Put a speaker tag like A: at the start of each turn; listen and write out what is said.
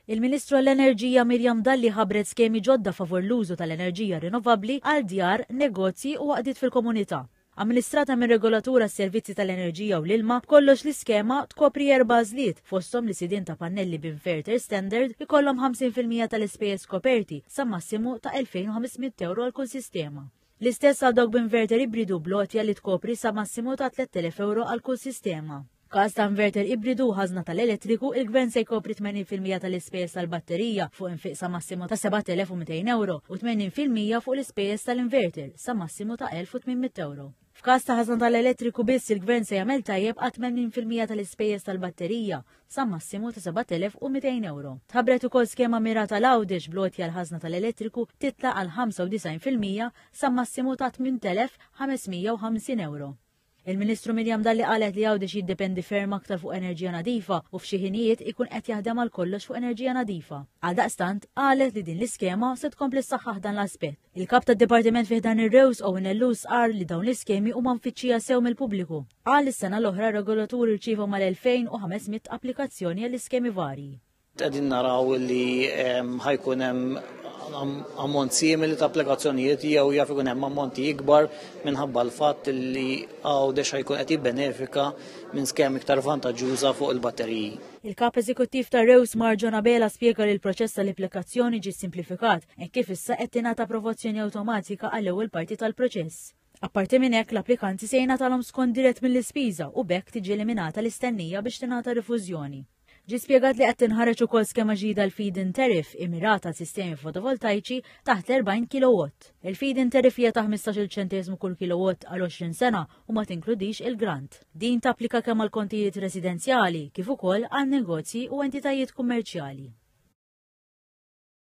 A: Il-Ministru għall-Enerġija Mirjam Dalli ħabret skemi ġodda favur l-użu tal-enerġija rinnovabbli għal djar, negozji u għaqdiet fil-komunità. Amministrata minn regolatura s-servizzi tal-enerġija u l-ilma, kollox l-iskema tkopri 4 għażliet fosthom li sidien ta' pannelli b'inverter standard ikollhom 50% tal-ispejjeż koperti sa massimu ta' 2500 euro għal kull sistema. L-istess għal dawk b'inverter ibridu blotja li tkopri sa massimu ta' 3000 euro għal kull sistema. Każ ta' inverter ibridu ħażna tal-elettriku, il-Gvern se jkopri 80% tal-ispejjeż tal-batterija fuq infiq sa massimu ta' 7200 euro u 80% fuq l-ispejjeż tal-inverter sa massimu ta' 1800 euro. F'każ ta' ħażna tal-elettriku biss il-Gvern se jagħmel tajjeb għat 80% tal-ispejjeż tal-batterija sa massimu ta' 7200 euro. Tħabbret ukoll skema mirata l-għawdex blotja l-ħażna tal-elettriku titla' għal 95% sa massimu ta' 8550 euro. Il-Ministru Mirjam Dalli qalet li għawdex jiddependi ferm aktar fuq enerġija nadifa u f'xi ħinijiet ikun qed jaħdem għal kollox fuq enerġija nadifa. Għaldaqstant qalet li din l-iskema se tkompli ssaħħaħ dan l-aspett. Il-kap tad-Dipartiment fih dan ir-Rews Owen Ellus qal li dawn l-iskemi huma mfittxija sew mill-pubbliku. Qal is-sena l-oħra regolaturi rċievu mal-2500 applikazzjoni għall-iskemi varji.
B: Qegħdin naraw li ħajkun hemm ammont simili ta' applikazzjonijiet jew jaf ikun hemm ammonti ikbar minħabba l-fatt li għawdex ħajkun qed jibbenefika minn skemi iktar vantaġġjuża fuq il-batteriji.
A: Il-kap eżekuttiv ta' Rews Marġona Bela spjega li l-proċess tal-applikazzjoni ġie simplifikat e kif issa qed tingħata approvazzjoni awtomatika għall-ewwel parti tal-proċess. Apparti minn hekk l-applikanti se jingħatalhom skont dirett mill-ispiża u bekk tiġi eliminata l-istennija biex tingħata rifużjoni. Ġi spjegat li qed tinħareġ ukoll skema ġdida l-feed-in tariff imirata sistemi fotovoltaiċi taħt 40 kW. Il-feed-in tariff hija ta' 15 ċentesmu kull kilowatt għal 20 sena u ma tinkludix il-grant. Din tapplika kemm għal kontijiet residenzjali kif ukoll għal negozji u entitajiet kummerċjali.